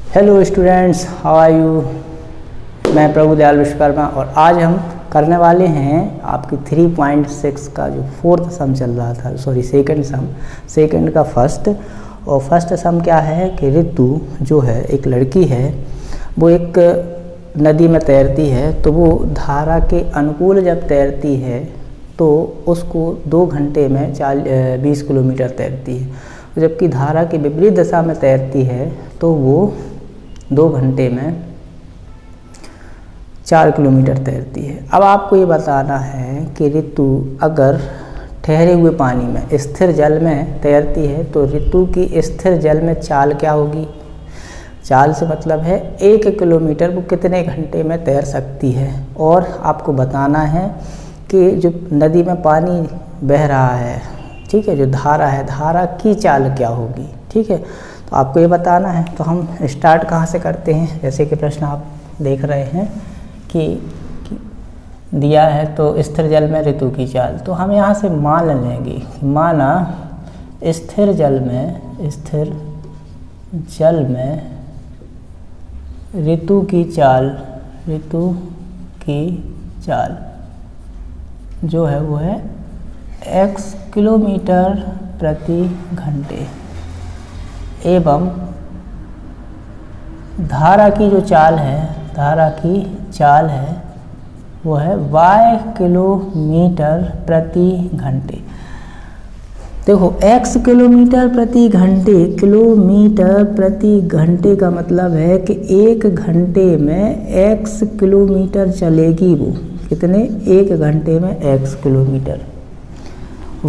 Hello students, how are you. मैं प्रभुदयाल विश्वकर्मा और आज हम करने वाले हैं आपकी 3.6 का जो फोर्थ सम चल रहा था, सॉरी सेकंड सम, सेकंड का फर्स्ट। और फर्स्ट सम क्या है कि ऋतु जो है एक लड़की है, वो एक नदी में तैरती है, तो वो धारा के अनुकूल जब तैरती है तो उसको 2 घंटे में 20 किलोमीटर तैरती है, जबकि धारा की विपरीत दिशा में तैरती है तो वो 2 घंटे में 4 किलोमीटर तैरती है। अब आपको ये बताना है कि ऋतु अगर ठहरे हुए पानी में स्थिर जल में तैरती है तो ऋतु की स्थिर जल में चाल क्या होगी। चाल से मतलब है 1 किलोमीटर वो कितने घंटे में तैर सकती है। और आपको बताना है कि जो नदी में पानी बह रहा है, ठीक है, जो धारा है, धारा की चाल क्या होगी, ठीक है, तो आपको ये बताना है। तो हम स्टार्ट कहाँ से करते हैं, जैसे कि प्रश्न आप देख रहे हैं कि दिया है तो स्थिर जल में ऋतु की चाल, तो हम यहाँ से मान लेंगे, माना स्थिर जल में ऋतु की चाल जो है वो है x किलोमीटर प्रति घंटे, एवं धारा की जो चाल है वो है y किलोमीटर प्रति घंटे। देखो x किलोमीटर प्रति घंटे का मतलब है कि 1 घंटे में x किलोमीटर चलेगी वो, कितने, 1 घंटे में x किलोमीटर।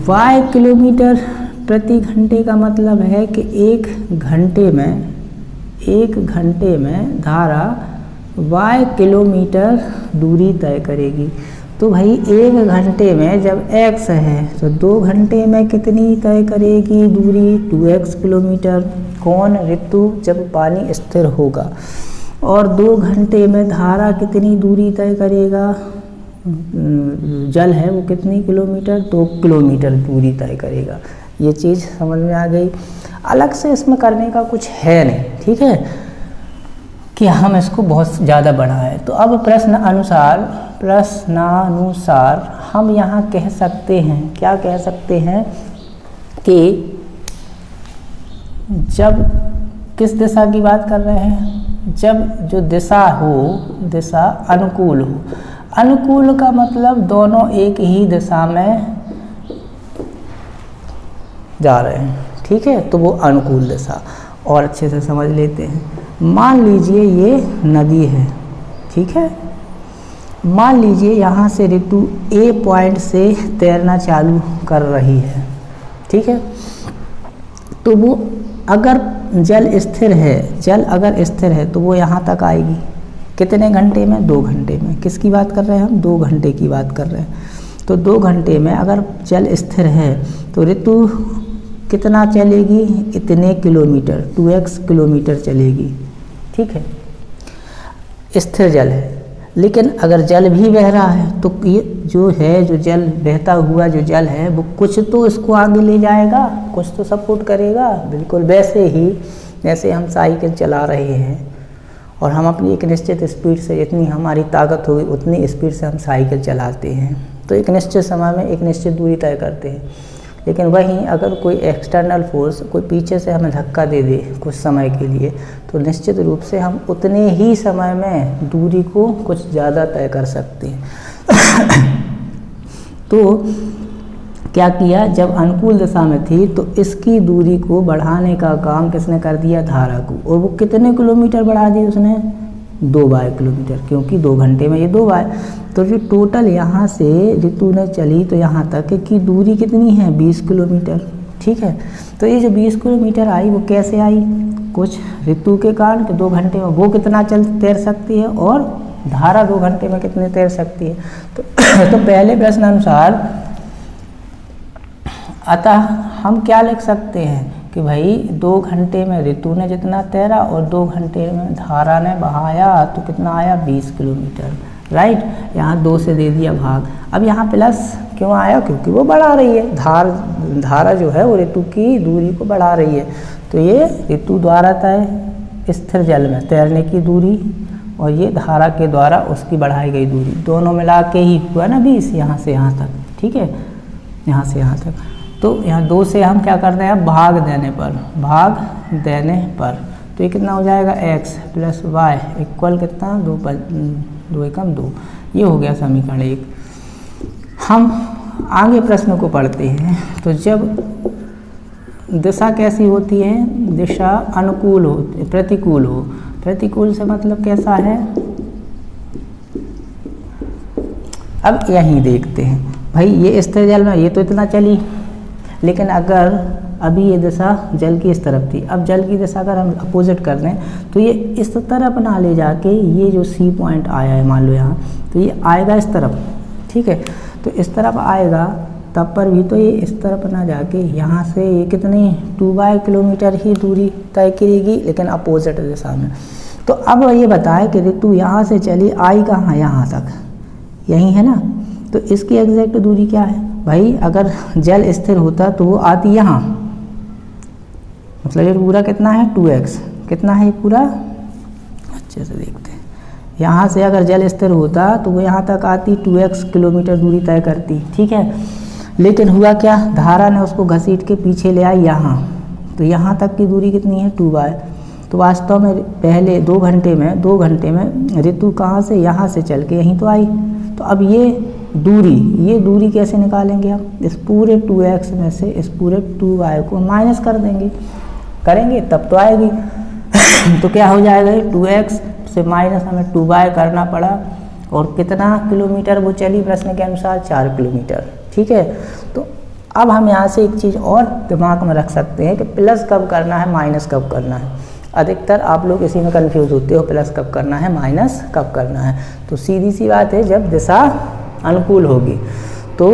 y किलोमीटर प्रति घंटे का मतलब है कि 1 घंटे में धारा y किलोमीटर दूरी तय करेगी। तो भाई 1 घंटे में जब x है तो 2 घंटे में कितनी तय करेगी दूरी, 2x किलोमीटर। कौन, ऋतु, जब पानी स्थिर होगा। और 2 घंटे में धारा कितनी दूरी तय करेगा, जल है वो कितनी किलोमीटर, 2 किलोमीटर दूरी तय करेगा। ये चीज़ समझ में आ गई। अलग से इसमें करने का कुछ है नहीं, ठीक है, कि हम इसको बहुत ज़्यादा बढ़ाएं। तो अब प्रश्नानुसार हम यहाँ कह सकते हैं, क्या कह सकते हैं कि जब किस दिशा की बात कर रहे हैं, जब जो दिशा अनुकूल हो। अनुकूल का मतलब दोनों एक ही दिशा में जा रहे हैं, ठीक है, तो वो अनुकूल दिशा। और अच्छे से समझ लेते हैं। मान लीजिए ये नदी है, ठीक है, मान लीजिए यहाँ से ऋतु A पॉइंट से तैरना चालू कर रही है, ठीक है, तो वो अगर जल अगर स्थिर है तो वो यहाँ तक आएगी कितने घंटे में, 2 घंटे में। किसकी बात कर रहे हैं हम, 2 घंटे की बात कर रहे हैं। तो 2 घंटे में अगर जल स्थिर है तो ऋतु कितना चलेगी, इतने किलोमीटर, 2x किलोमीटर चलेगी, ठीक है, स्थिर जल है। लेकिन अगर जल भी बह रहा है तो ये जो जल बहता हुआ जो जल है वो कुछ तो इसको आगे ले जाएगा, कुछ तो सपोर्ट करेगा। बिल्कुल वैसे ही जैसे हम साइकिल चला रहे हैं और हम अपनी एक निश्चित स्पीड से, जितनी हमारी ताकत होगी उतनी स्पीड से हम साइकिल चलाते हैं, तो एक निश्चित समय में एक निश्चित दूरी तय करते हैं। लेकिन वहीं अगर कोई एक्सटर्नल फोर्स, कोई पीछे से हमें धक्का दे दे कुछ समय के लिए, तो निश्चित रूप से हम उतने ही समय में दूरी को कुछ ज़्यादा तय कर सकते हैं। तो क्या किया, जब अनुकूल दिशा में थी तो इसकी दूरी को बढ़ाने का काम किसने कर दिया, धारा को। और वो कितने किलोमीटर बढ़ा दी उसने, 2 किलोमीटर, क्योंकि 2 घंटे में ये 2 तो जो टोटल यहाँ से ऋतु ने चली तो यहाँ तक की दूरी कितनी है, 20 किलोमीटर, ठीक है। तो ये जो 20 किलोमीटर आई वो कैसे आई, कुछ ऋतु के कारण कि 2 घंटे में वो कितना तैर सकती है और धारा 2 घंटे में कितने तैर सकती है। तो पहले प्रश्न अनुसार अतः हम क्या लिख सकते हैं कि भाई 2 घंटे में ऋतु ने जितना तैरा और 2 घंटे में धारा ने बहाया तो कितना आया, 20 किलोमीटर, राइट। यहाँ 2 से दे दिया भाग। अब यहाँ प्लस क्यों आया, क्योंकि वो बढ़ा रही है, धारा जो है वो ऋतु की दूरी को बढ़ा रही है, तो ये ऋतु द्वारा तय स्थिर जल में तैरने की दूरी और ये धारा के द्वारा उसकी बढ़ाई गई दूरी, दोनों मिला के ही हुआ ना 20, यहाँ से यहाँ तक, ठीक है, यहाँ से यहाँ तक। तो यहाँ 2 से हम क्या करते हैं, भाग देने पर तो ये कितना हो जाएगा, x प्लस वाई इक्वल कितना, 2 एकम 2। ये हो गया समीकरण 1। हम आगे प्रश्न को पढ़ते हैं। तो जब दिशा कैसी होती है, दिशा अनुकूल हो, प्रतिकूल हो, प्रतिकूल से मतलब कैसा है, अब यहीं देखते हैं भाई, ये स्थिर जल में ये तो इतना चली, लेकिन अगर अभी ये दिशा जल की इस तरफ थी, अब जल की दिशा अगर हम अपोजिट कर दें तो ये इस तरफ ना ले जाके ये जो सी पॉइंट आया है मान लो यहाँ, तो ये आएगा इस तरफ, ठीक है, तो इस तरफ आएगा तब पर भी तो ये इस तरफ ना जाके यहाँ से ये कितनी 2 किलोमीटर ही दूरी तय करेगी, लेकिन अपोजिट दिशा में। तो अब ये बताए कि ऋतु यहाँ से चली, आई कहाँ, यहाँ तक, यही है ना, तो इसकी एग्जैक्ट दूरी क्या है भाई, अगर जल स्थिर होता तो वो आती यहाँ, मतलब ये पूरा कितना है 2x, कितना है ये पूरा, अच्छे से देखते हैं, यहाँ से अगर जल स्थिर होता तो वो यहाँ तक आती, 2x किलोमीटर दूरी तय करती, ठीक है, लेकिन हुआ क्या, धारा ने उसको घसीट के पीछे ले आई यहाँ, तो यहाँ तक की दूरी कितनी है 2y। तो वास्तव में पहले 2 घंटे में ऋतु कहाँ से, यहाँ से चल के यहीं तो आई। तो अब ये दूरी कैसे निकालेंगे हम, इस पूरे 2x में से इस पूरे 2y को माइनस कर देंगे, करेंगे तब तो आएगी। तो क्या हो जाएगा, 2x से माइनस हमें 2y करना पड़ा, और कितना किलोमीटर वो चली प्रश्न के अनुसार, 4 किलोमीटर, ठीक है। तो अब हम यहाँ से एक चीज़ और दिमाग में रख सकते हैं कि प्लस कब करना है, माइनस कब करना है। अधिकतर आप लोग इसी में कंफ्यूज होते हो, प्लस कब करना है, माइनस कब करना है। तो सीधी सी बात है, जब दिशा अनुकूल होगी तो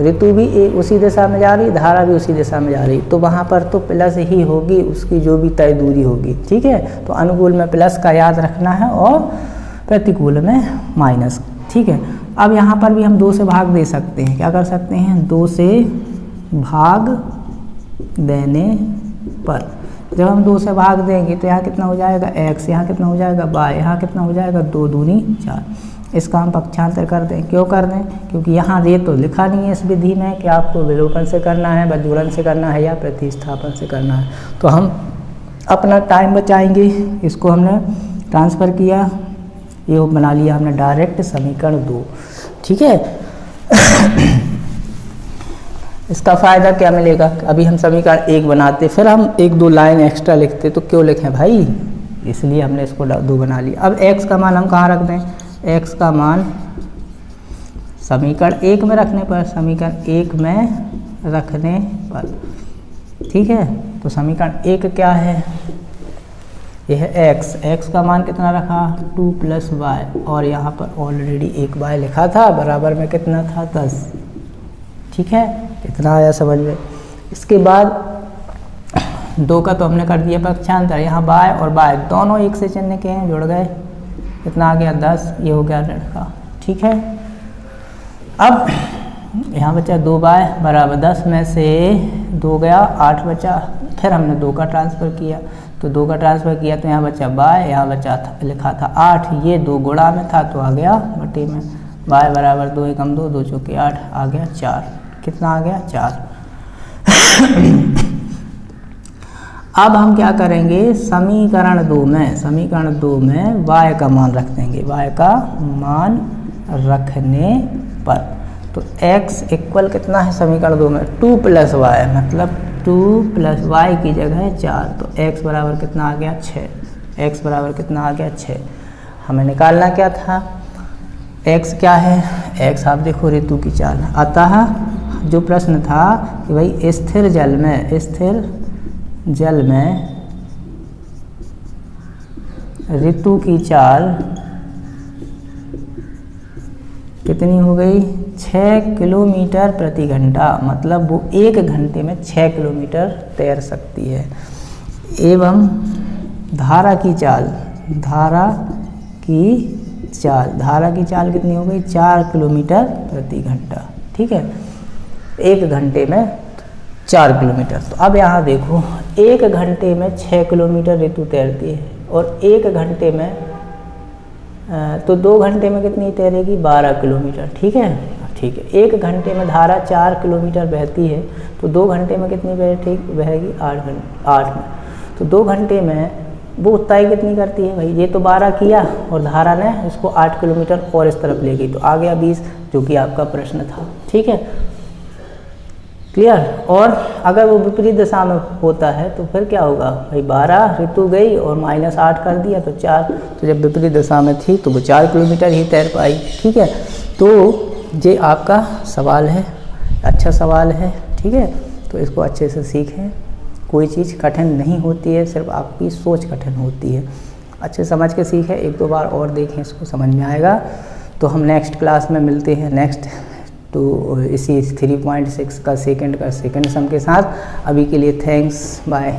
ऋतु भी उसी दिशा में जा रही, धारा भी उसी दिशा में जा रही, तो वहाँ पर तो प्लस ही होगी, उसकी जो भी तय दूरी होगी, ठीक है। तो अनुकूल में प्लस का याद रखना है और प्रतिकूल में माइनस, ठीक है। अब यहाँ पर भी हम 2 से भाग दे सकते हैं, क्या कर सकते हैं, 2 से भाग देने पर, जब हम 2 से भाग देंगे तो यहाँ कितना हो जाएगा x, यहाँ कितना हो जाएगा y, यहाँ कितना हो जाएगा 2 दूनी 4। इसका हम पक्षांतर कर दें, क्यों कर दें, क्योंकि यहाँ ये तो लिखा नहीं है इस विधि में कि आपको विलोपन से करना है, बदजोड़न से करना है या प्रतिस्थापन से करना है। तो हम अपना टाइम बचाएंगे, इसको हमने ट्रांसफ़र किया, ये बना लिया हमने डायरेक्ट समीकरण 2, ठीक है। इसका फ़ायदा क्या मिलेगा, अभी हम समीकरण 1 बनाते, फिर हम 1-2 लाइन एक्स्ट्रा लिखते, तो क्यों लिखें भाई, इसलिए हमने इसको 2 बना लिया। अब x का मान हम कहाँ रख दें, x का मान समीकरण 1 में रखने पर, समीकरण 1 में रखने पर, ठीक है। तो समीकरण 1 क्या है, यह है x का मान कितना रखा 2 + y, और यहाँ पर ऑलरेडी 1y लिखा था, बराबर में कितना था 10, ठीक है। इतना आया समझ में। इसके बाद 2 का तो हमने कर दिया पक्षांतर, यहाँ y और y दोनों एक से चिन्ह के हैं, जुड़ गए, कितना आ गया 10, ये हो गया लड़का, ठीक है। अब यहाँ बचा 2y बराबर 10 में से 2 गया, 8 बचा, फिर हमने 2 का ट्रांसफ़र किया, तो 2 का ट्रांसफ़र किया तो यहाँ बचा y, यहाँ बचा था, लिखा था 8, ये 2 गुणा में था तो आ गया बटे में, y बराबर 2 एकम 2, 2 चौके 8, आ गया 4, कितना आ गया 4। अब हम क्या करेंगे, समीकरण 2 में y का मान रख देंगे, y का मान रखने पर, तो x इक्वल कितना है समीकरण 2 में 2 + y, मतलब 2 + y की जगह 4, तो x बराबर कितना आ गया 6, x बराबर कितना आ गया 6। हमें निकालना क्या था, x क्या है, x आप देखो ऋतु की चाल, अतः जो प्रश्न था कि भाई स्थिर जल में ऋतु की चाल कितनी हो गई 6 किलोमीटर प्रति घंटा, मतलब वो 1 घंटे में 6 किलोमीटर तैर सकती है, एवं धारा की चाल कितनी हो गई 4 किलोमीटर प्रति घंटा, ठीक है। 1 घंटे में 4 किलोमीटर। तो अब यहाँ देखो 1 घंटे में 6 किलोमीटर ऋतु तैरती है और 1 घंटे में तो 2 घंटे में कितनी तैरेगी 12 किलोमीटर। ठीक है, ठीक है। 1 घंटे में धारा 4 किलोमीटर बहती है तो 2 घंटे में कितनी बहेगी 8 में। तो 2 घंटे में वो उत्ताई कितनी करती है भाई, ये तो 12 किया और धारा ने इसको 8 किलोमीटर और इस तरफ ले गई, तो आ गया 20, जो कि आपका प्रश्न था। ठीक है, क्लियर। और अगर वो विपरीत दिशा में होता है तो फिर क्या होगा भाई, 12 ऋतु गई और -8 कर दिया तो 4, तो जब विपरीत दिशा में थी तो वो 4 किलोमीटर ही तैर पाई। ठीक है, तो ये आपका सवाल है, अच्छा सवाल है। ठीक है, तो इसको अच्छे से सीखें। कोई चीज़ कठिन नहीं होती है, सिर्फ आपकी सोच कठिन होती है। अच्छे समझ के सीखें, 1-2 बार और देखें, इसको समझ में आएगा। तो हम नेक्स्ट क्लास में मिलते हैं नेक्स्ट तो इसी 3.6 का सेकंड सम के साथ। अभी के लिए थैंक्स, बाय।